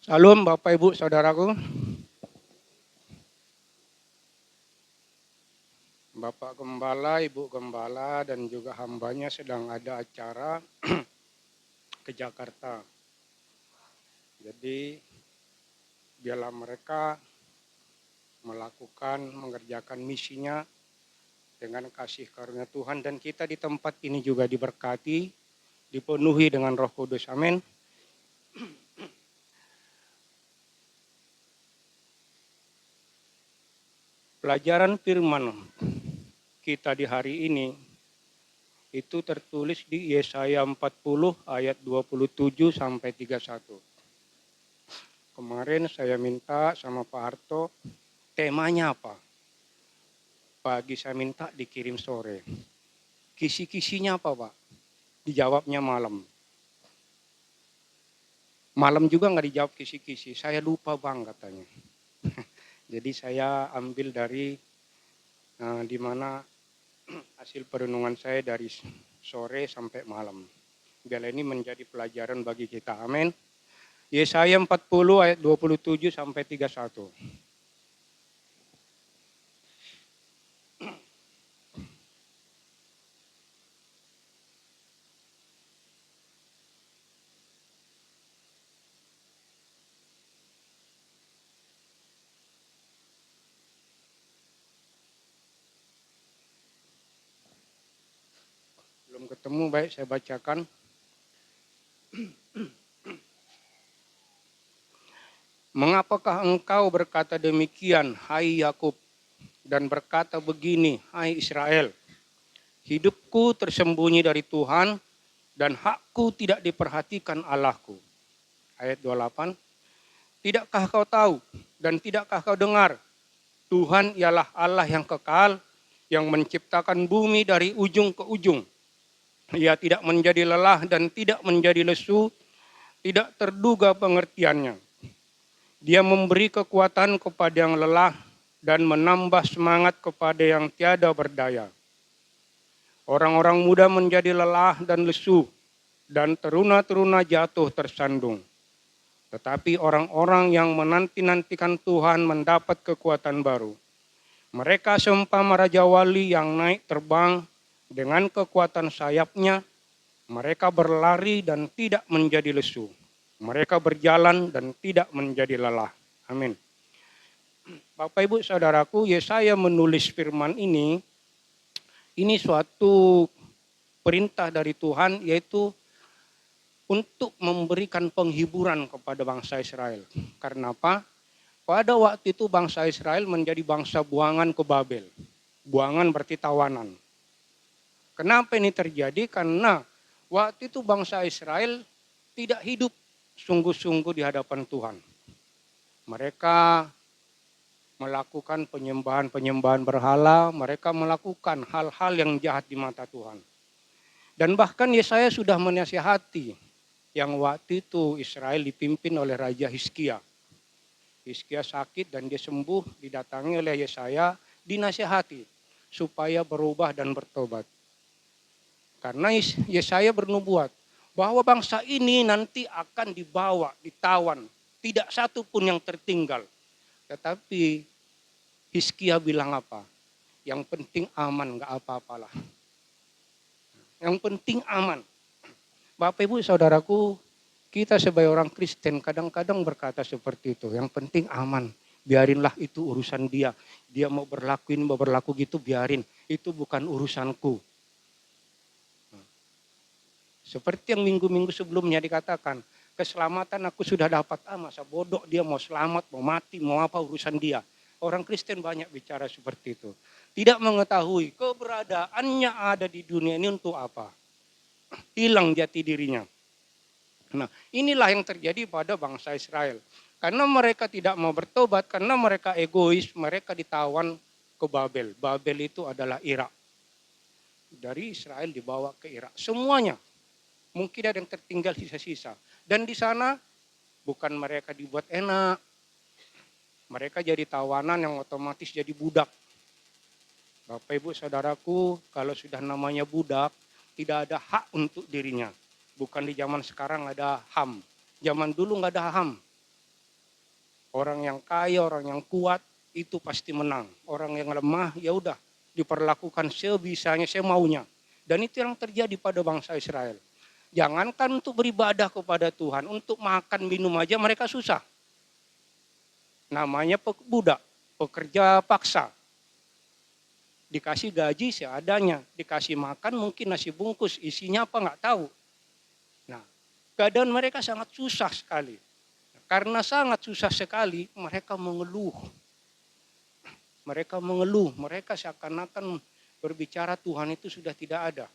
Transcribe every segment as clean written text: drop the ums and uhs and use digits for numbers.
Salam Bapak Ibu Saudaraku, Bapak Gembala, Ibu Gembala dan juga hambanya sedang ada acara ke Jakarta. Jadi biarlah mereka mengerjakan misinya dengan kasih karunia Tuhan, dan kita di tempat ini juga diberkati, dipenuhi dengan Roh Kudus. Amin. Pelajaran firman kita di hari ini itu tertulis di Yesaya 40 ayat 27 sampai 31. Kemarin saya minta sama Pak Harto, temanya apa? Pagi saya minta dikirim sore. Kisi-kisinya apa, Pak? Dijawabnya malam. Malam juga nggak dijawab kisi-kisi. Saya lupa Bang katanya. Jadi saya ambil dari di mana hasil perenungan saya dari sore sampai malam. Biar ini menjadi pelajaran bagi kita. Amin. Yesaya 40 ayat 27 sampai 31. Belum ketemu, baik saya bacakan. Mengapakah engkau berkata demikian, hai Yakub, dan berkata begini, hai Israel? Hidupku tersembunyi dari Tuhan, dan hakku tidak diperhatikan Allahku. Ayat 28. Tidakkah kau tahu dan tidakkah kau dengar? Tuhan ialah Allah yang kekal, yang menciptakan bumi dari ujung ke ujung. Ia tidak menjadi lelah dan tidak menjadi lesu, tidak terduga pengertiannya. Dia memberi kekuatan kepada yang lelah dan menambah semangat kepada yang tiada berdaya. Orang-orang muda menjadi lelah dan lesu, dan teruna-teruna jatuh tersandung. Tetapi orang-orang yang menanti-nantikan Tuhan mendapat kekuatan baru. Mereka seumpama Raja Wali yang naik terbang dengan kekuatan sayapnya. Mereka berlari dan tidak menjadi lesu. Mereka berjalan dan tidak menjadi lelah. Amin. Bapak Ibu Saudaraku, Yesaya menulis firman ini suatu perintah dari Tuhan, yaitu untuk memberikan penghiburan kepada bangsa Israel. Karena apa? Pada waktu itu bangsa Israel menjadi bangsa buangan ke Babel. Buangan berarti tawanan. Kenapa ini terjadi? Karena waktu itu bangsa Israel tidak hidup sungguh-sungguh di hadapan Tuhan. Mereka melakukan penyembahan-penyembahan berhala, mereka melakukan hal-hal yang jahat di mata Tuhan. Dan bahkan Yesaya sudah menasihati yang waktu itu Israel dipimpin oleh Raja Hizkia. Hizkia sakit dan dia sembuh, didatangi oleh Yesaya, dinasihati supaya berubah dan bertobat. Karena Yesaya bernubuat bahwa bangsa ini nanti akan dibawa, ditawan, tidak satu pun yang tertinggal. Tetapi Hizkia bilang apa? Yang penting aman, enggak apa-apalah. Yang penting aman. Bapak Ibu Saudaraku, kita sebagai orang Kristen kadang-kadang berkata seperti itu. Yang penting aman. Biarinlah itu urusan dia. Dia mau berlaku gitu, biarin. Itu bukan urusanku. Seperti yang minggu-minggu sebelumnya dikatakan, keselamatan aku sudah dapat. Masa bodoh dia mau selamat, mau mati, mau apa urusan dia. Orang Kristen banyak bicara seperti itu. Tidak mengetahui keberadaannya ada di dunia ini untuk apa. Hilang jati dirinya. Nah, inilah yang terjadi pada bangsa Israel. Karena mereka tidak mau bertobat, karena mereka egois, mereka ditawan ke Babel. Babel itu adalah Irak. Dari Israel dibawa ke Irak. Semuanya. Mungkin ada yang tertinggal sisa-sisa. Dan di sana bukan mereka dibuat enak. Mereka jadi tawanan yang otomatis jadi budak. Bapak Ibu Saudaraku, kalau sudah namanya budak, tidak ada hak untuk dirinya. Bukan di zaman sekarang ada HAM. Zaman dulu nggak ada HAM. Orang yang kaya, orang yang kuat itu pasti menang. Orang yang lemah ya udah diperlakukan sebisanya, semaunya. Dan itu yang terjadi pada bangsa Israel. Jangankan untuk beribadah kepada Tuhan, untuk makan minum aja mereka susah. Namanya budak, pekerja paksa. Dikasih gaji seadanya, dikasih makan mungkin nasi bungkus, isinya apa nggak tahu. Nah, keadaan mereka sangat susah sekali. Karena sangat susah sekali, mereka mengeluh. Mereka seakan-akan berbicara Tuhan itu sudah tidak ada.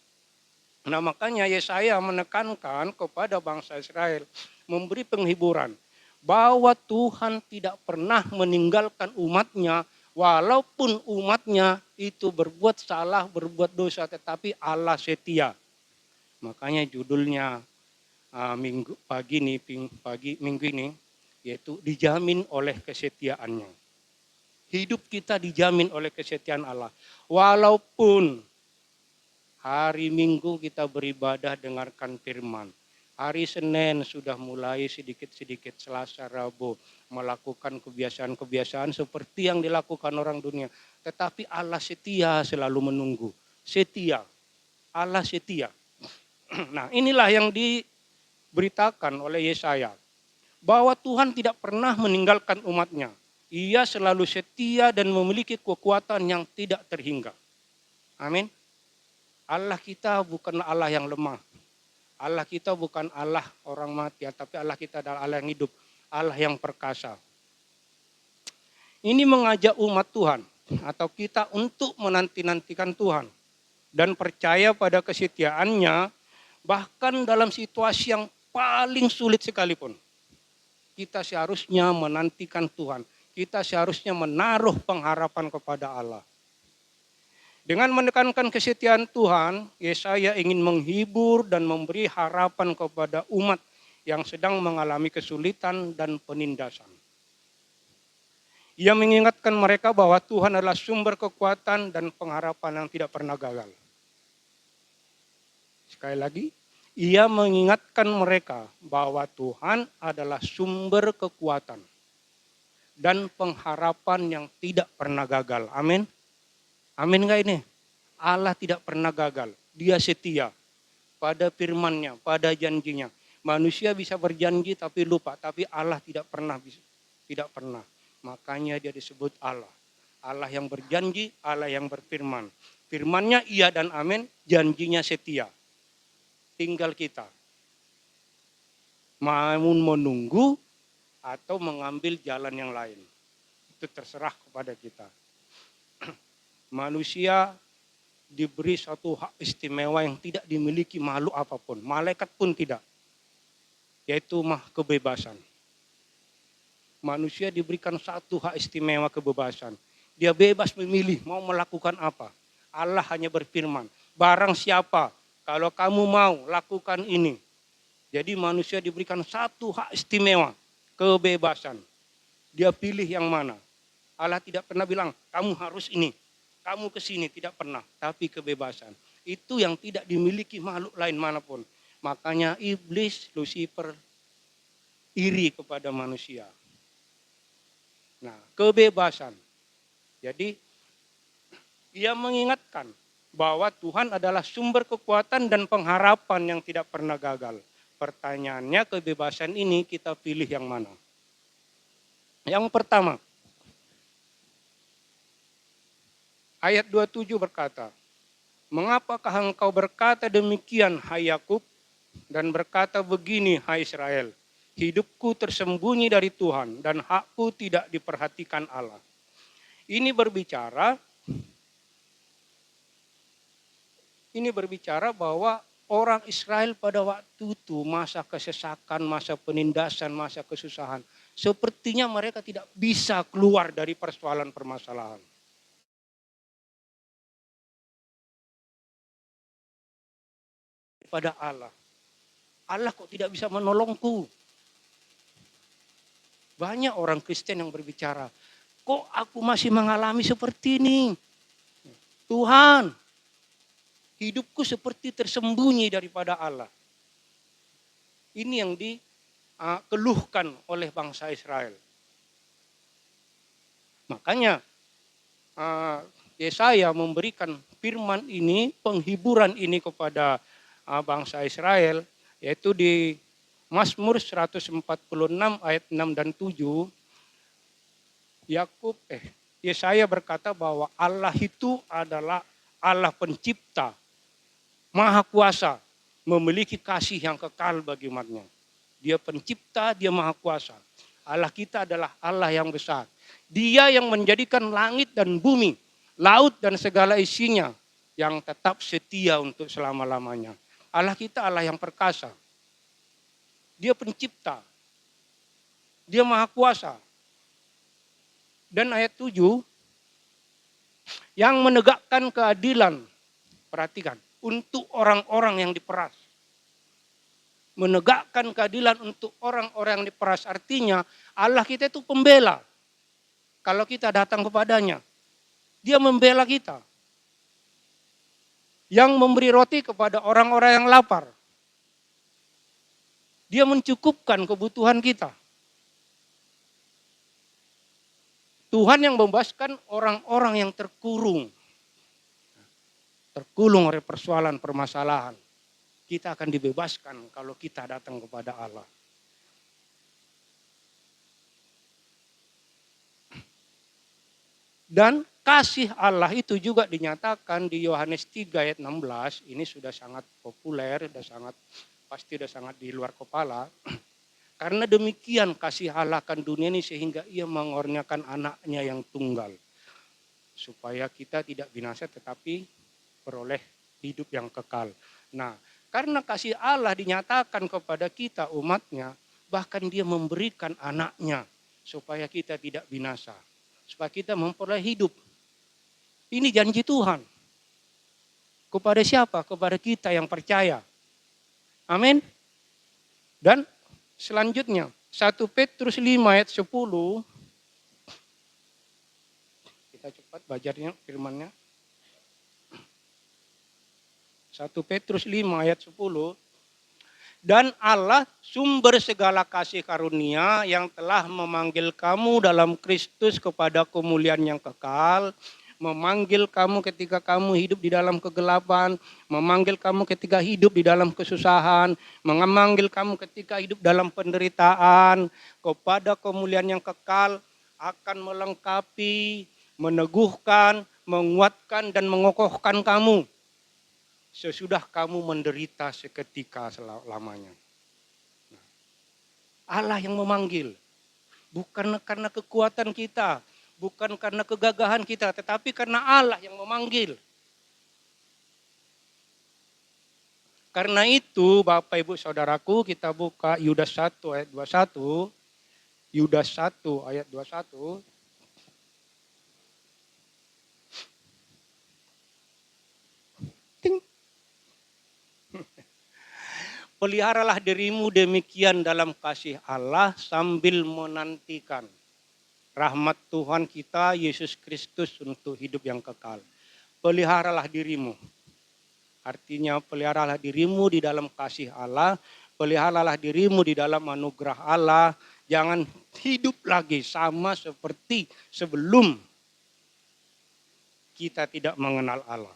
Nah, makanya Yesaya menekankan kepada bangsa Israel, memberi penghiburan bahwa Tuhan tidak pernah meninggalkan umatnya, walaupun umatnya itu berbuat salah, berbuat dosa, tetapi Allah setia. Makanya judulnya minggu ini yaitu dijamin oleh kesetiaannya. Hidup kita dijamin oleh kesetiaan Allah. Walaupun hari Minggu kita beribadah dengarkan firman. Hari Senin sudah mulai sedikit-sedikit, Selasa, Rabu melakukan kebiasaan-kebiasaan seperti yang dilakukan orang dunia. Tetapi Allah setia selalu menunggu. Setia. Allah setia. Nah, inilah yang diberitakan oleh Yesaya. Bahwa Tuhan tidak pernah meninggalkan umatnya. Ia selalu setia dan memiliki kekuatan yang tidak terhingga. Amin. Allah kita bukan Allah yang lemah. Allah kita bukan Allah orang mati, tapi Allah kita adalah Allah yang hidup, Allah yang perkasa. Ini mengajak umat Tuhan atau kita untuk menanti-nantikan Tuhan dan percaya pada kesetiaannya bahkan dalam situasi yang paling sulit sekalipun. Kita seharusnya menantikan Tuhan. Kita seharusnya menaruh pengharapan kepada Allah. Dengan menekankan kesetiaan Tuhan, Yesaya ingin menghibur dan memberi harapan kepada umat yang sedang mengalami kesulitan dan penindasan. Ia mengingatkan mereka bahwa Tuhan adalah sumber kekuatan dan pengharapan yang tidak pernah gagal. Sekali lagi, ia mengingatkan mereka bahwa Tuhan adalah sumber kekuatan dan pengharapan yang tidak pernah gagal. Amin. Amin enggak ini? Allah tidak pernah gagal. Dia setia pada firman-Nya, pada janjinya. Manusia bisa berjanji tapi lupa, tapi Allah tidak pernah. Makanya dia disebut Allah. Allah yang berjanji, Allah yang berfirman. Firman-Nya iya dan amin, janjinya setia. Tinggal kita mau menunggu atau mengambil jalan yang lain. Itu terserah kepada kita. Manusia diberi satu hak istimewa yang tidak dimiliki makhluk apapun. Malaikat pun tidak. Yaitu kebebasan. Manusia diberikan satu hak istimewa kebebasan. Dia bebas memilih mau melakukan apa. Allah hanya berfirman, barang siapa kalau kamu mau lakukan ini. Jadi manusia diberikan satu hak istimewa, kebebasan. Dia pilih yang mana. Allah tidak pernah bilang, kamu harus ini. Kamu ke sini, tidak pernah, tapi kebebasan. Itu yang tidak dimiliki makhluk lain manapun. Makanya iblis, Lucifer, iri kepada manusia. Nah, kebebasan. Jadi, ia mengingatkan bahwa Tuhan adalah sumber kekuatan dan pengharapan yang tidak pernah gagal. Pertanyaannya, kebebasan ini kita pilih yang mana? Yang pertama, ayat 27 berkata, mengapakah engkau berkata demikian, hai Yakub, dan berkata begini, hai Israel, hidupku tersembunyi dari Tuhan dan hakku tidak diperhatikan Allah. Ini berbicara bahwa orang Israel pada waktu itu masa kesesakan, masa penindasan, masa kesusahan, sepertinya mereka tidak bisa keluar dari persoalan permasalahan. Pada Allah. Allah kok tidak bisa menolongku? Banyak orang Kristen yang berbicara, kok aku masih mengalami seperti ini? Tuhan, hidupku seperti tersembunyi daripada Allah. Ini yang dikeluhkan oleh bangsa Israel. Makanya Yesaya memberikan firman ini, penghiburan ini kepada bangsa Israel, yaitu di Mazmur 146 ayat 6 dan 7, Yesaya berkata bahwa Allah itu adalah Allah pencipta, maha kuasa, memiliki kasih yang kekal bagi umatnya. Dia pencipta, dia maha kuasa. Allah kita adalah Allah yang besar. Dia yang menjadikan langit dan bumi, laut dan segala isinya, yang tetap setia untuk selama-lamanya. Allah kita Allah yang perkasa. Dia pencipta. Dia maha kuasa. Dan ayat 7, yang menegakkan keadilan, perhatikan, untuk orang-orang yang diperas. Menegakkan keadilan untuk orang-orang yang diperas, artinya Allah kita itu pembela. Kalau kita datang kepadanya, dia membela kita. Yang memberi roti kepada orang-orang yang lapar. Dia mencukupkan kebutuhan kita. Tuhan yang membebaskan orang-orang yang terkurung. Terkulung oleh persoalan permasalahan. Kita akan dibebaskan kalau kita datang kepada Allah. Dan kasih Allah itu juga dinyatakan di Yohanes 3 ayat 16. Ini sudah sangat populer, pasti sudah sangat di luar kepala. Karena demikian kasih Allah akan dunia ini sehingga ia mengorbankan anaknya yang tunggal. Supaya kita tidak binasa tetapi peroleh hidup yang kekal. Nah, karena kasih Allah dinyatakan kepada kita umatnya, bahkan dia memberikan anaknya supaya kita tidak binasa. Supaya kita memperoleh hidup. Ini janji Tuhan. Kepada siapa? Kepada kita yang percaya. Amin. Dan selanjutnya 1 Petrus 5 ayat 10. Kita cepat belajarnya firmannya. 1 Petrus 5 ayat 10. Dan Allah sumber segala kasih karunia yang telah memanggil kamu dalam Kristus kepada kemuliaan yang kekal. Memanggil kamu ketika kamu hidup di dalam kegelapan. Memanggil kamu ketika hidup di dalam kesusahan. Memanggil kamu ketika hidup dalam penderitaan. Kepada kemuliaan yang kekal akan melengkapi, meneguhkan, menguatkan dan mengokohkan kamu. Sesudah kamu menderita seketika selamanya. Allah yang memanggil. Bukan karena kekuatan kita. Bukan karena kegagahan kita. Tetapi karena Allah yang memanggil. Karena itu Bapak Ibu Saudaraku, kita buka Yudas 1 ayat 21. Yudas 1 ayat 21. Ting. Peliharalah dirimu demikian dalam kasih Allah sambil menantikan rahmat Tuhan kita Yesus Kristus untuk hidup yang kekal. Peliharalah dirimu. Artinya peliharalah dirimu di dalam kasih Allah. Peliharalah dirimu di dalam anugerah Allah. Jangan hidup lagi sama seperti sebelum kita tidak mengenal Allah.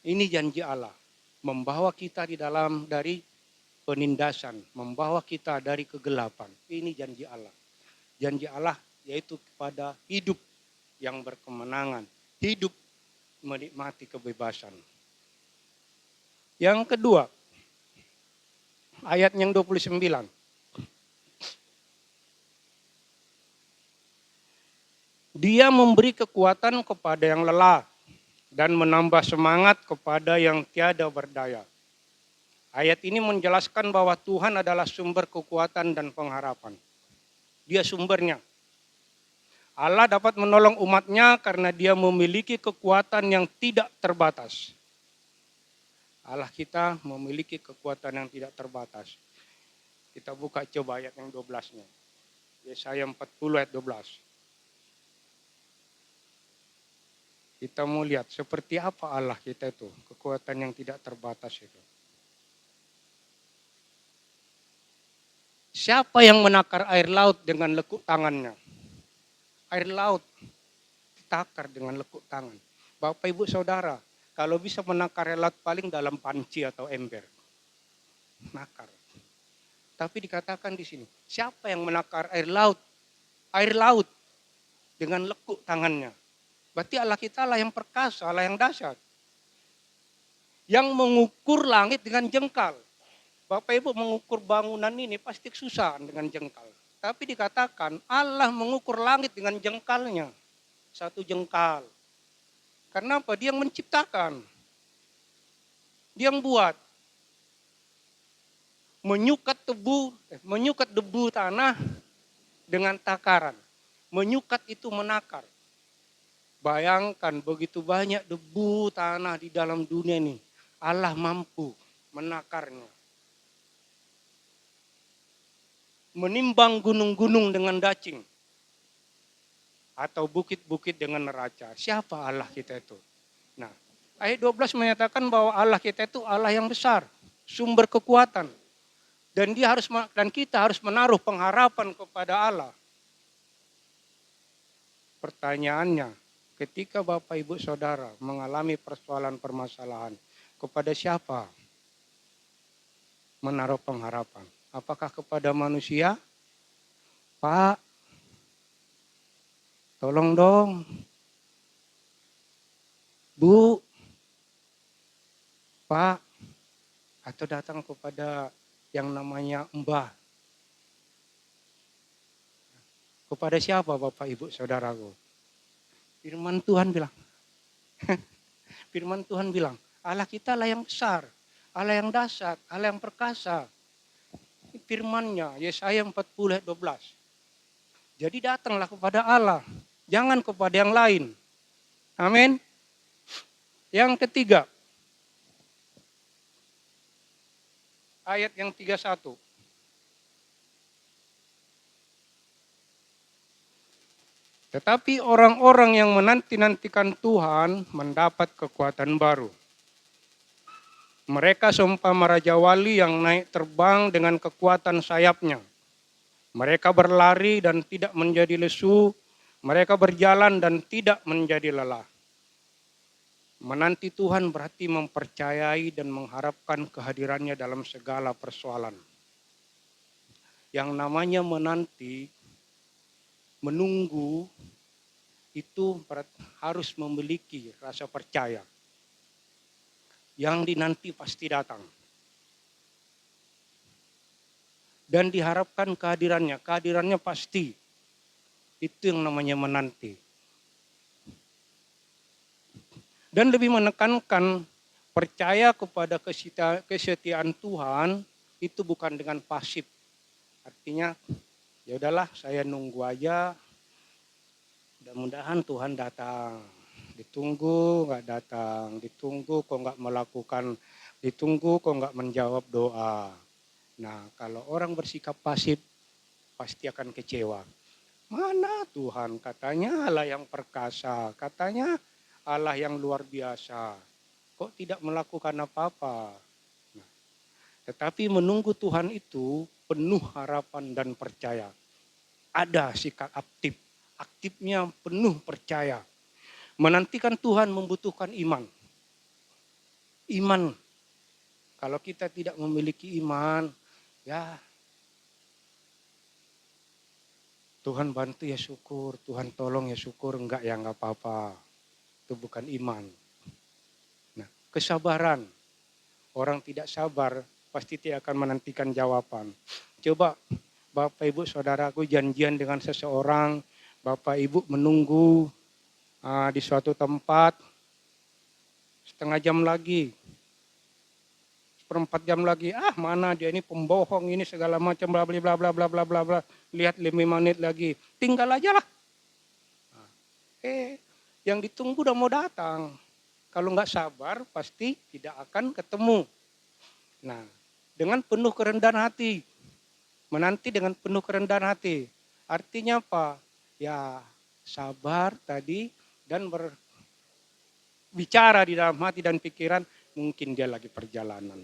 Ini janji Allah. Membawa kita dari penindasan, membawa kita dari kegelapan. Ini janji Allah. Janji Allah yaitu kepada hidup yang berkemenangan, hidup menikmati kebebasan. Yang kedua, ayat yang 29. Dia memberi kekuatan kepada yang lelah dan menambah semangat kepada yang tiada berdaya. Ayat ini menjelaskan bahwa Tuhan adalah sumber kekuatan dan pengharapan. Dia sumbernya. Allah dapat menolong umatnya karena dia memiliki kekuatan yang tidak terbatas. Allah kita memiliki kekuatan yang tidak terbatas. Kita buka coba ayat yang 12-nya. Yesaya 40 ayat 12. Kita mau lihat seperti apa Allah kita itu, kekuatan yang tidak terbatas itu. Siapa yang menakar air laut dengan lekuk tangannya? air laut ditakar dengan lekuk tangan. Bapak Ibu Saudara, kalau bisa menakar air laut paling dalam panci atau ember. Nakar. Tapi dikatakan di sini, siapa yang menakar air laut? Air laut dengan lekuk tangannya. Berarti Allah kita Allah yang perkasa, Allah yang dahsyat. Yang mengukur langit dengan jengkal. Bapak Ibu mengukur bangunan ini pasti susah dengan jengkal. Tapi dikatakan Allah mengukur langit dengan jengkalnya. Satu jengkal. Karena apa? Dia yang menciptakan. Dia yang buat. Menyukat debu tanah dengan takaran. Menyukat itu menakar. Bayangkan begitu banyak debu tanah di dalam dunia ini. Allah mampu menakarnya. Menimbang gunung-gunung dengan dacing. Atau bukit-bukit dengan neraca. Siapa Allah kita itu? Nah, ayat 12 menyatakan bahwa Allah kita itu Allah yang besar. Sumber kekuatan. Dan kita harus menaruh pengharapan kepada Allah. Pertanyaannya, ketika Bapak Ibu Saudara mengalami persoalan permasalahan, kepada siapa menaruh pengharapan? Apakah kepada manusia? Pak, tolong dong. Bu, Pak, atau datang kepada yang namanya Mbah. Kepada siapa Bapak Ibu Saudaraku? Firman Tuhan bilang. Firman Tuhan bilang, Allah kita Allah yang besar, Allah yang dahsyat, Allah yang perkasa. Firman-Nya Yesaya 40 ayat 12. Jadi datanglah kepada Allah, jangan kepada yang lain. Amin. Yang ketiga, ayat yang 31. Tetapi orang-orang yang menanti-nantikan Tuhan mendapat kekuatan baru. Mereka seumpama raja wali yang naik terbang dengan kekuatan sayapnya. Mereka berlari dan tidak menjadi lesu. Mereka berjalan dan tidak menjadi lelah. Menanti Tuhan berarti mempercayai dan mengharapkan kehadirannya dalam segala persoalan. Yang namanya menanti, menunggu, itu harus memiliki rasa percaya. Yang dinanti pasti datang. Dan diharapkan kehadirannya pasti. Itu yang namanya menanti. Dan lebih menekankan percaya kepada kesetiaan Tuhan itu bukan dengan pasif. Artinya, ya udahlah saya nunggu aja. Mudah-mudahan Tuhan datang. Ditunggu nggak datang, ditunggu kok nggak melakukan, ditunggu kok nggak menjawab doa. Nah, kalau orang bersikap pasif pasti akan kecewa. Mana Tuhan? Katanya Allah yang perkasa, katanya Allah yang luar biasa. Kok tidak melakukan apa-apa? Nah, tetapi menunggu Tuhan itu penuh harapan dan percaya. Ada sikap aktifnya penuh percaya. Menantikan Tuhan membutuhkan iman. Iman. Kalau kita tidak memiliki iman, ya Tuhan bantu ya syukur, Tuhan tolong ya syukur, enggak ya enggak apa-apa. Itu bukan iman. Nah, kesabaran. Orang tidak sabar pasti tidak akan menantikan jawaban. Coba Bapak Ibu Saudaraku janjian dengan seseorang, Bapak Ibu menunggu di suatu tempat setengah jam lagi, 1/4 jam lagi, mana dia ini pembohong ini segala macam bla bla bla bla bla bla bla. Lihat 5 menit lagi, tinggal aja lah. Yang ditunggu udah mau datang. Kalau nggak sabar pasti tidak akan ketemu. Nah, dengan penuh kerendahan hati, menanti dengan penuh kerendahan hati. Artinya apa? Ya sabar tadi dan berbicara di dalam hati dan pikiran, mungkin dia lagi perjalanan.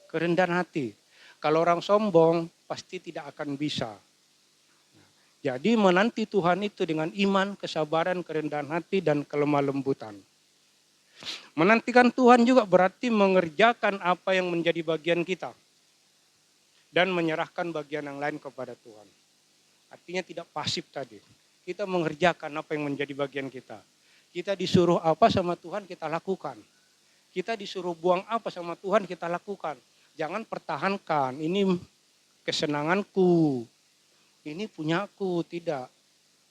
Kerendahan hati. Kalau orang sombong pasti tidak akan bisa. Jadi menanti Tuhan itu dengan iman, kesabaran, kerendahan hati, dan kelemah lembutan. Menantikan Tuhan juga berarti mengerjakan apa yang menjadi bagian kita. Dan menyerahkan bagian yang lain kepada Tuhan. Artinya tidak pasif tadi. Kita mengerjakan apa yang menjadi bagian kita. Kita disuruh apa sama Tuhan kita lakukan. Kita disuruh buang apa sama Tuhan kita lakukan. Jangan pertahankan, ini kesenanganku, ini punyaku, tidak.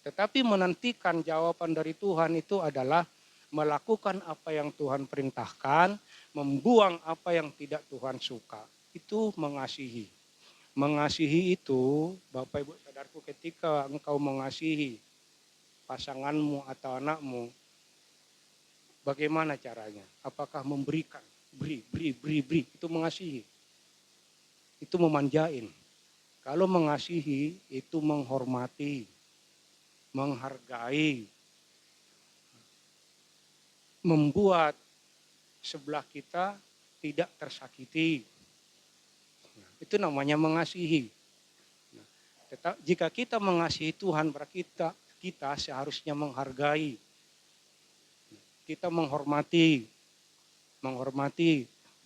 Tetapi menantikan jawaban dari Tuhan itu adalah melakukan apa yang Tuhan perintahkan, membuang apa yang tidak Tuhan suka. Itu mengasihi. Mengasihi itu, Bapak Ibu saudaraku, ketika engkau mengasihi pasanganmu atau anakmu, bagaimana caranya? Apakah memberikan? Beri. Itu mengasihi. Itu memanjain. Kalau mengasihi, itu menghormati, menghargai, membuat sebelah kita tidak tersakiti. Itu namanya mengasihi. Jika kita mengasihi Tuhan, berarti kita seharusnya menghargai. Kita menghormati.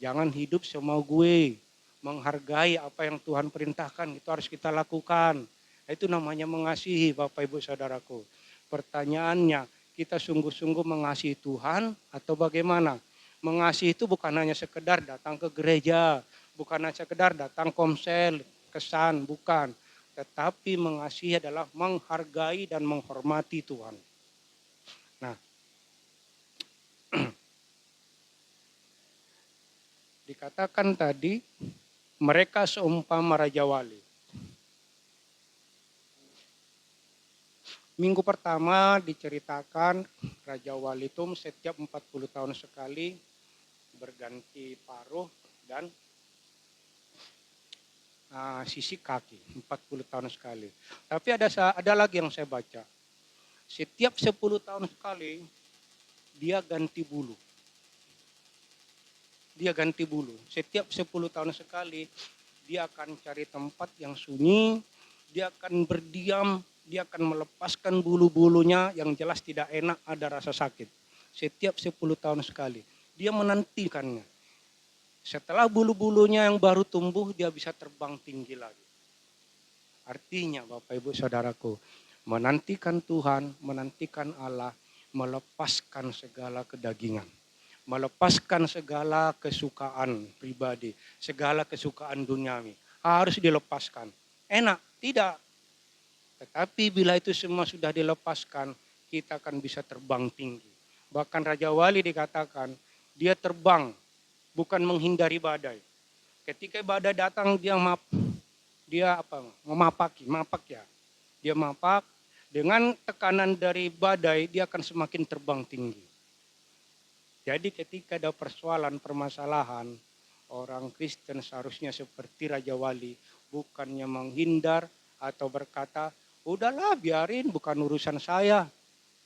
Jangan hidup semau gue. Menghargai apa yang Tuhan perintahkan, itu harus kita lakukan. Itu namanya mengasihi, Bapak Ibu Saudaraku. Pertanyaannya, kita sungguh-sungguh mengasihi Tuhan atau bagaimana? Mengasihi itu bukan hanya sekedar datang ke gereja, bukan hanya sekedar datang komsel, kesan, bukan. Tetapi mengasihi adalah menghargai dan menghormati Tuhan. Nah, dikatakan tadi, mereka seumpama Raja Wali. Minggu pertama diceritakan Raja Wali itu setiap 40 tahun sekali berganti paruh dan sisik kaki, 40 tahun sekali. Tapi ada lagi yang saya baca. Setiap 10 tahun sekali dia ganti bulu. Setiap 10 tahun sekali dia akan cari tempat yang sunyi, dia akan berdiam, dia akan melepaskan bulu-bulunya yang jelas tidak enak, ada rasa sakit. Setiap 10 tahun sekali. Dia menantikannya. Setelah bulu-bulunya yang baru tumbuh, dia bisa terbang tinggi lagi. Artinya Bapak Ibu Saudaraku, menantikan Tuhan, menantikan Allah, melepaskan segala kedagingan. Melepaskan segala kesukaan pribadi, segala kesukaan duniawi. Harus dilepaskan. Enak? Tidak. Tetapi bila itu semua sudah dilepaskan, kita akan bisa terbang tinggi. Bahkan Raja Wali dikatakan, dia terbang, bukan menghindari badai. Ketika badai datang, dia mapak ya. Dia mapak, dengan tekanan dari badai, dia akan semakin terbang tinggi. Jadi ketika ada permasalahan, orang Kristen seharusnya seperti Raja Wali, bukannya menghindar atau berkata, udahlah biarin bukan urusan saya.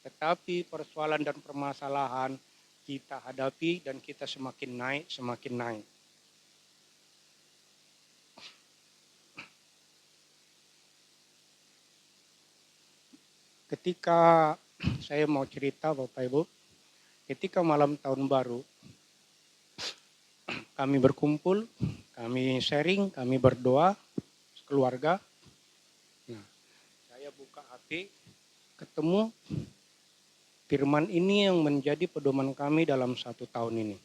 Tetapi persoalan dan permasalahan kita hadapi dan kita semakin naik. Ketika saya mau cerita Bapak Ibu, ketika malam tahun baru, kami berkumpul, kami sharing, kami berdoa, keluarga. Nah, saya buka HP, ketemu firman ini yang menjadi pedoman kami dalam 1 tahun ini.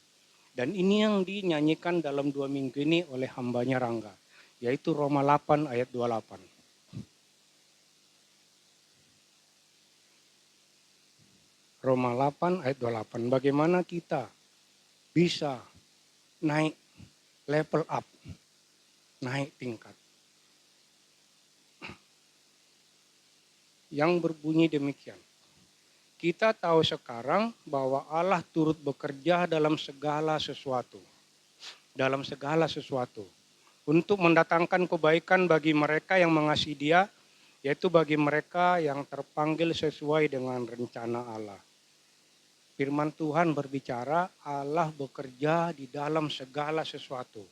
Dan ini yang dinyanyikan dalam 2 minggu ini oleh hambanya Rangga, yaitu Roma 8 ayat 28. Roma 8 ayat 28. Bagaimana kita bisa naik level up, naik tingkat. Yang berbunyi demikian. Kita tahu sekarang bahwa Allah turut bekerja dalam segala sesuatu. Dalam segala sesuatu. Untuk mendatangkan kebaikan bagi mereka yang mengasihi Dia, yaitu bagi mereka yang terpanggil sesuai dengan rencana Allah. Firman Tuhan berbicara, Allah bekerja di dalam segala sesuatu.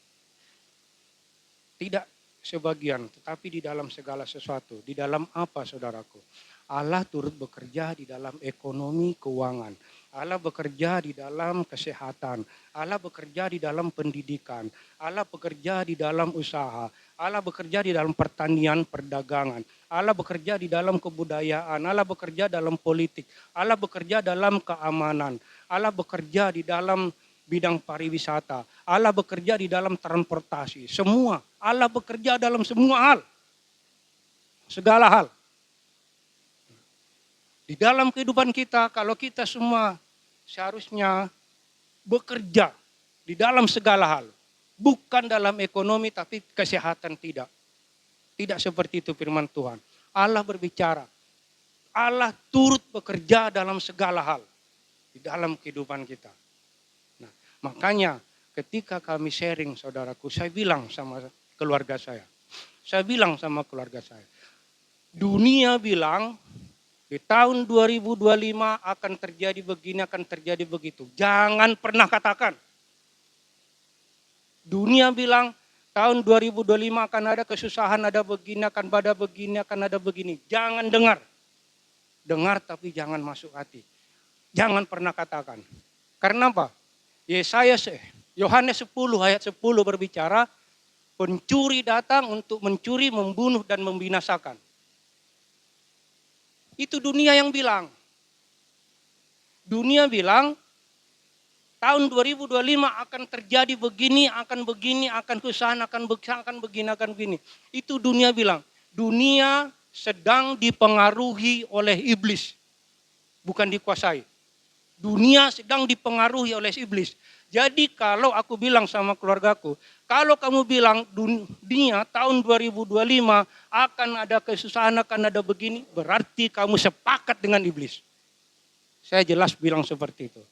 Tidak sebagian, tetapi di dalam segala sesuatu. Di dalam apa, saudaraku? Allah turut bekerja di dalam ekonomi keuangan. Allah bekerja di dalam kesehatan. Allah bekerja di dalam pendidikan. Allah bekerja di dalam usaha. Allah bekerja di dalam pertanian, perdagangan. Allah bekerja di dalam kebudayaan. Allah bekerja dalam politik. Allah bekerja dalam keamanan. Allah bekerja di dalam bidang pariwisata. Allah bekerja di dalam transportasi. Semua. Allah bekerja dalam semua hal. Segala hal. Di dalam kehidupan kita, kalau kita semua seharusnya bekerja di dalam segala hal. Bukan dalam ekonomi tapi kesehatan tidak. Tidak seperti itu firman Tuhan. Allah berbicara. Allah turut bekerja dalam segala hal. Di dalam kehidupan kita. Nah, makanya ketika kami sharing saudaraku, saya bilang sama keluarga saya. Saya bilang sama keluarga saya. Dunia bilang di tahun 2025 akan terjadi begini, akan terjadi begitu. Jangan pernah katakan. Dunia bilang tahun 2025 akan ada kesusahan, ada begini, akan ada begini, akan ada begini. Jangan dengar. Dengar tapi jangan masuk hati. Jangan pernah katakan. Karena apa? Yohanes 10 ayat 10 berbicara, pencuri datang untuk mencuri, membunuh dan membinasakan. Itu dunia yang bilang. Dunia bilang tahun 2025 akan terjadi begini, akan begini, akan kesusahan, akan begini, akan begini. Itu dunia bilang. Dunia sedang dipengaruhi oleh iblis. Bukan dikuasai. Dunia sedang dipengaruhi oleh iblis. Jadi kalau aku bilang sama keluargaku, kalau kamu bilang dunia tahun 2025 akan ada kesusahan, akan ada begini, berarti kamu sepakat dengan iblis. Saya jelas bilang seperti itu.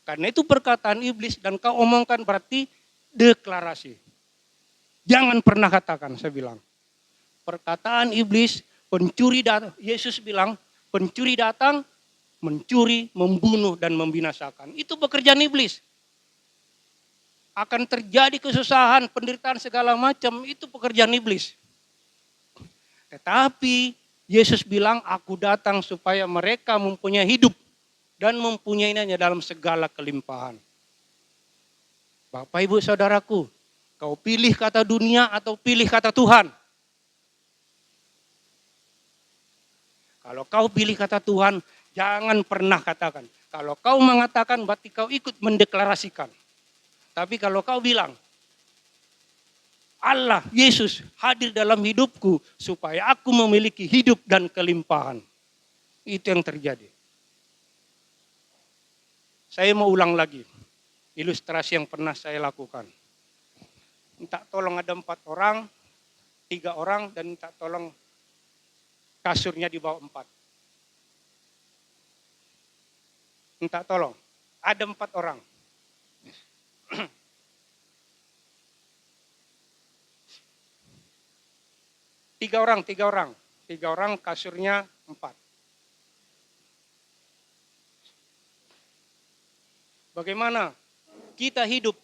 Karena itu perkataan iblis dan kau omongkan berarti deklarasi. Jangan pernah katakan, saya bilang. Perkataan iblis, pencuri datang, Yesus bilang, pencuri datang, mencuri, membunuh, dan membinasakan. Itu pekerjaan iblis. Akan terjadi kesusahan, penderitaan segala macam, itu pekerjaan iblis. Tetapi Yesus bilang, aku datang supaya mereka mempunyai hidup dan mempunyainya dalam segala kelimpahan. Bapak, Ibu, Saudaraku, kau pilih kata dunia atau pilih kata Tuhan? Kalau kau pilih kata Tuhan, jangan pernah katakan. Kalau kau mengatakan, berarti kau ikut mendeklarasikan. Tapi kalau kau bilang, Allah, Yesus hadir dalam hidupku supaya aku memiliki hidup dan kelimpahan. Itu yang terjadi. Saya mau ulang lagi, ilustrasi yang pernah saya lakukan. Minta tolong ada 4 orang, 3 orang, dan minta tolong kasurnya di bawah 4. Minta tolong, ada 4 orang. 3 orang, 3 orang. 3 orang kasurnya 4. Bagaimana kita hidup?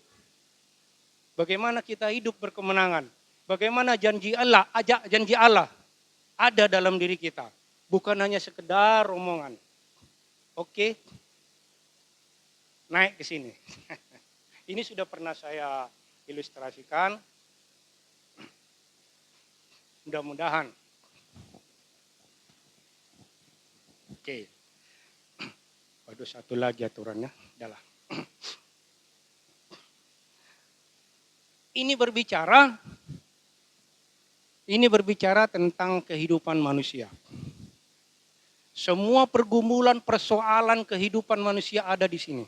Bagaimana kita hidup berkemenangan? Bagaimana janji Allah ada dalam diri kita. Bukan hanya sekedar omongan. Oke? Naik ke sini. Ini sudah pernah saya ilustrasikan. Mudah-mudahan. Oke. Waduh, satu lagi aturannya. Udahlah. Ini berbicara tentang kehidupan manusia. Semua pergumulan, persoalan kehidupan manusia ada di sini.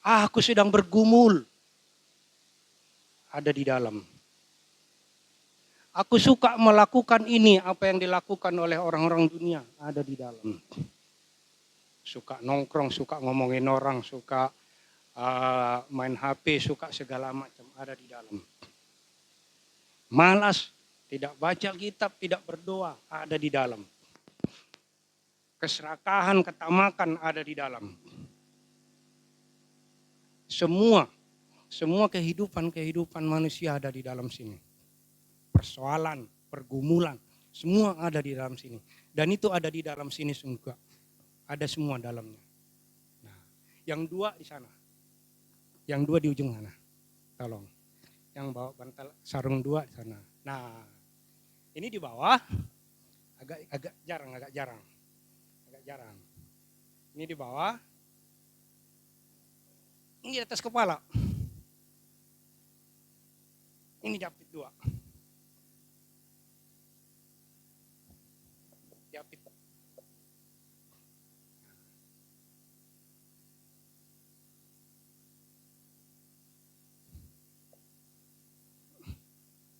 Aku sedang bergumul. Ada di dalam. Aku suka melakukan ini, apa yang dilakukan oleh orang-orang dunia, ada di dalam. Suka nongkrong, suka ngomongin orang, suka main HP, suka segala macam, ada di dalam. Malas, tidak baca kitab, tidak berdoa, ada di dalam. Keserakahan, ketamakan ada di dalam. Semua kehidupan manusia ada di dalam sini. persoalan, pergumulan, semua ada di dalam sini. Dan itu ada di dalam sini juga. Ada semua dalamnya. Nah, yang dua di sana. Yang dua di ujung sana. Tolong. Yang bawa bantal sarung dua di sana. Nah, ini di bawah agak jarang. Ini di bawah. Ini di atas kepala. Ini japit dua. Japit.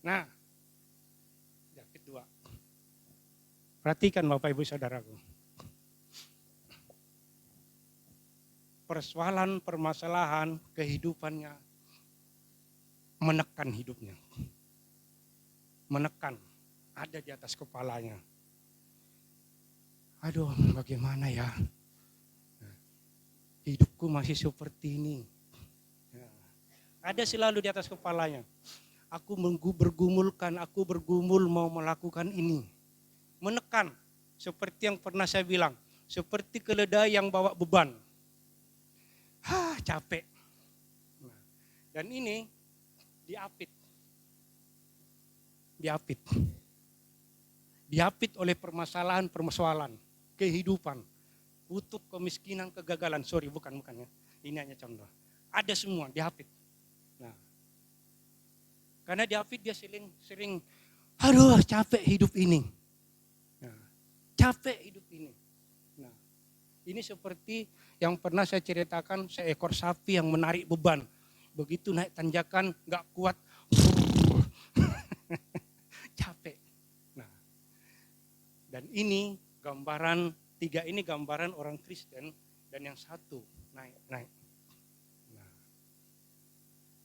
Nah, japit dua. Perhatikan Bapak Ibu Saudaraku. Persoalan, permasalahan, kehidupannya menekan hidupnya. Menekan, ada di atas kepalanya. Aduh, bagaimana ya? Hidupku masih seperti ini. Ada selalu di atas kepalanya. Aku bergumul mau melakukan ini. Menekan, seperti yang pernah saya bilang. Seperti keledai yang bawa beban. Capek. Dan ini diapit. Diapit oleh permasalahan, kehidupan, kutuk, kemiskinan, kegagalan. Sorry, bukan ya. Ini hanya contoh. Ada semua diapit. Nah, karena diapit dia sering aduh capek hidup ini. Nah, capek hidup ini. Nah, ini seperti yang pernah saya ceritakan, seekor sapi yang menarik beban. Begitu naik tanjakan gak kuat. Capek. Nah, dan ini gambaran, tiga ini gambaran orang Kristen, dan yang satu naik. Nah,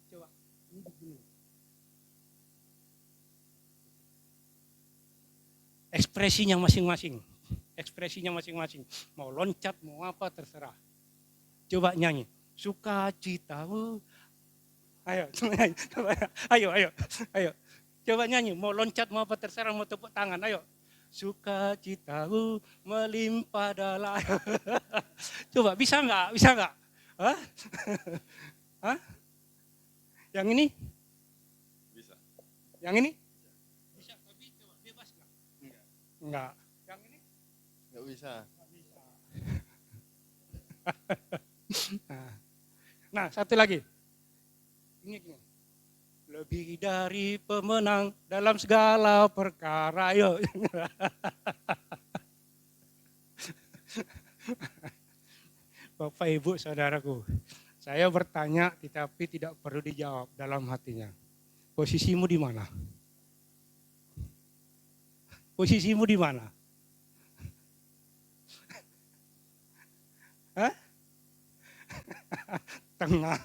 coba ini begini. Ekspresinya masing-masing. Mau loncat, mau apa terserah. Coba nyanyi. Sukacita. Ayo. Coba nyanyi, mau loncat, mau apa terserah, mau tepuk tangan, ayo. Sukacitamu melimpah dalam. Coba bisa nggak? Hah? Yang ini? Bisa. Yang ini? Bisa, tapi coba bebas nggak? Enggak. Yang ini? Nggak bisa. Nah, satu lagi. Ini. Lebih dari pemenang dalam segala perkara. Ayo. Bapak, Ibu, Saudaraku. Saya bertanya tetapi tidak perlu dijawab dalam hatinya. Posisimu di mana? Posisimu di mana? Hah? Tengah.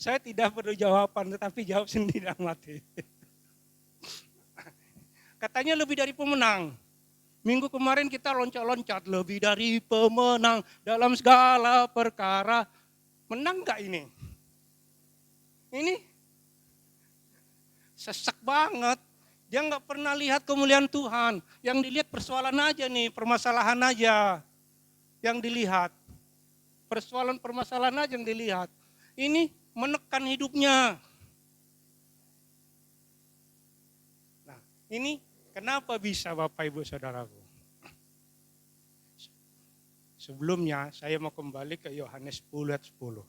Saya tidak perlu jawaban, tetapi jawab sendiri dalam hati. Katanya lebih dari pemenang. Minggu kemarin kita loncat-loncat, lebih dari pemenang dalam segala perkara. Menang gak ini? Ini sesak banget. Dia gak pernah lihat kemuliaan Tuhan. Yang dilihat persoalan aja nih, permasalahan aja. Yang dilihat. Persoalan permasalahan aja yang dilihat. Ini menekan hidupnya. Nah, ini kenapa bisa Bapak Ibu Saudaraku? Sebelumnya saya mau kembali ke Yohanes 10 ayat 10.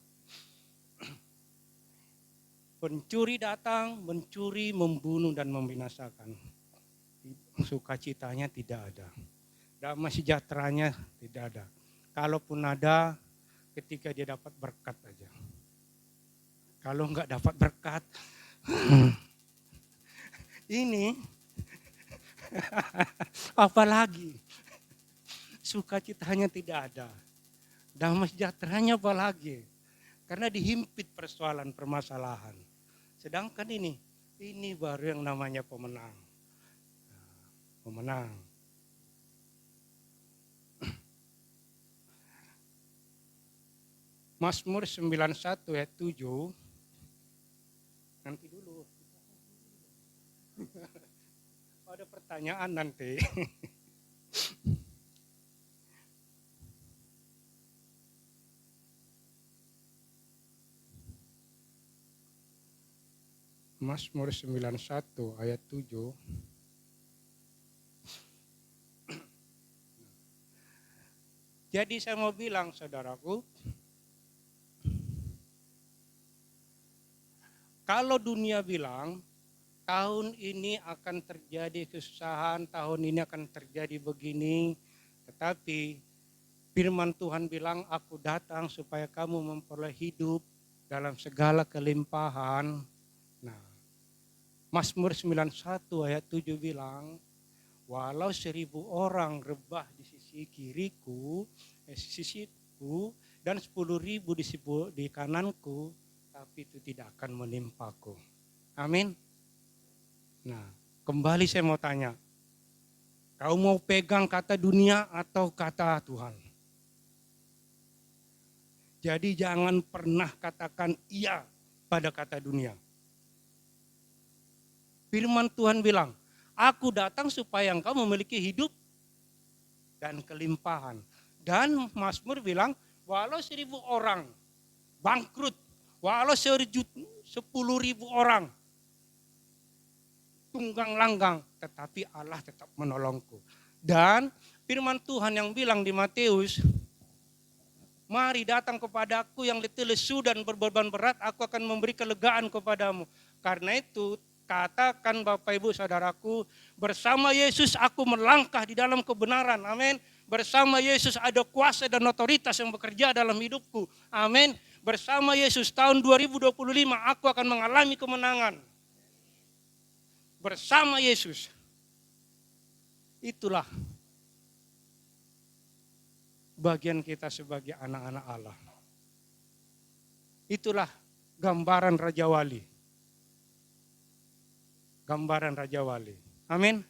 Pencuri datang, mencuri, membunuh dan membinasakan. Sukacitanya tidak ada. Damai sejahteranya tidak ada. Kalaupun ada, ketika dia dapat berkat aja. Kalau enggak dapat berkat, ini apalagi sukacitanya tidak ada. Damai sejahteranya apalagi. Karena dihimpit persoalan permasalahan. Sedangkan ini baru yang namanya pemenang. Pemenang. Mazmur 91 ayat 7. Nanti dulu. Ada pertanyaan nanti. Mazmur 91 ayat 7. Jadi saya mau bilang saudaraku, kalau dunia bilang tahun ini akan terjadi kesusahan, tahun ini akan terjadi begini, tetapi firman Tuhan bilang, aku datang supaya kamu memperoleh hidup dalam segala kelimpahan. Nah, Mazmur 91 ayat 7 bilang, walau 1.000 orang rebah di sisi kiriku, sisiku, dan 10.000 di kananku, tapi itu tidak akan menimpaku. Amin. Nah, kembali saya mau tanya, kau mau pegang kata dunia atau kata Tuhan? Jadi jangan pernah katakan iya pada kata dunia. Firman Tuhan bilang, aku datang supaya engkau memiliki hidup dan kelimpahan. Dan Mazmur bilang, walau 1.000 orang bangkrut, walau 10.000 orang tunggang langgang, tetapi Allah tetap menolongku. Dan firman Tuhan yang bilang di Matius, mari datang kepadaku yang letih lesu dan berbeban berat, aku akan memberi kelegaan kepadamu. Karena itu, katakan Bapak Ibu Saudaraku, bersama Yesus aku melangkah di dalam kebenaran. Amin. Bersama Yesus ada kuasa dan otoritas yang bekerja dalam hidupku. Amin. Bersama Yesus tahun 2025 aku akan mengalami kemenangan. Bersama Yesus. Itulah bagian kita sebagai anak-anak Allah. Itulah gambaran Raja Wali. Gambaran Raja Wali. Amin.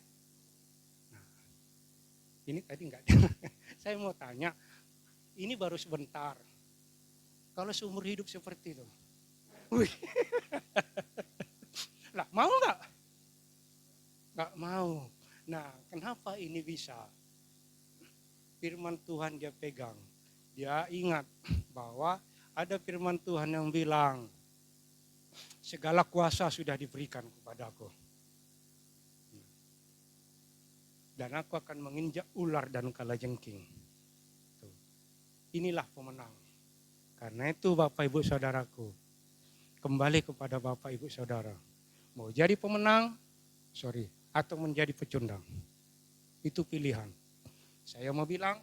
Nah, ini tadi enggak. Saya mau tanya, ini baru sebentar. Kalau seumur hidup seperti itu. Wih. Lah, mau enggak? Enggak mau. Nah, kenapa ini bisa? Firman Tuhan dia pegang. Dia ingat bahwa ada firman Tuhan yang bilang, segala kuasa sudah diberikan kepadaku. Dan aku akan menginjak ular dan kalajengking. Inilah pemenang. Karena itu Bapak Ibu Saudaraku, kembali kepada Bapak Ibu Saudara. Mau jadi pemenang, atau menjadi pecundang. Itu pilihan. Saya mau bilang,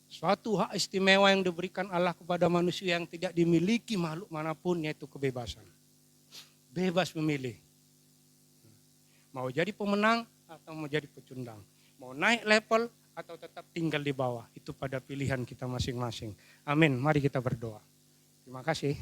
suatu hak istimewa yang diberikan Allah kepada manusia yang tidak dimiliki makhluk manapun, yaitu kebebasan. Bebas memilih. Mau jadi pemenang atau mau jadi pecundang. Mau naik level atau tetap tinggal di bawah. Itu pada pilihan kita masing-masing. Amin. Mari kita berdoa. Terima kasih.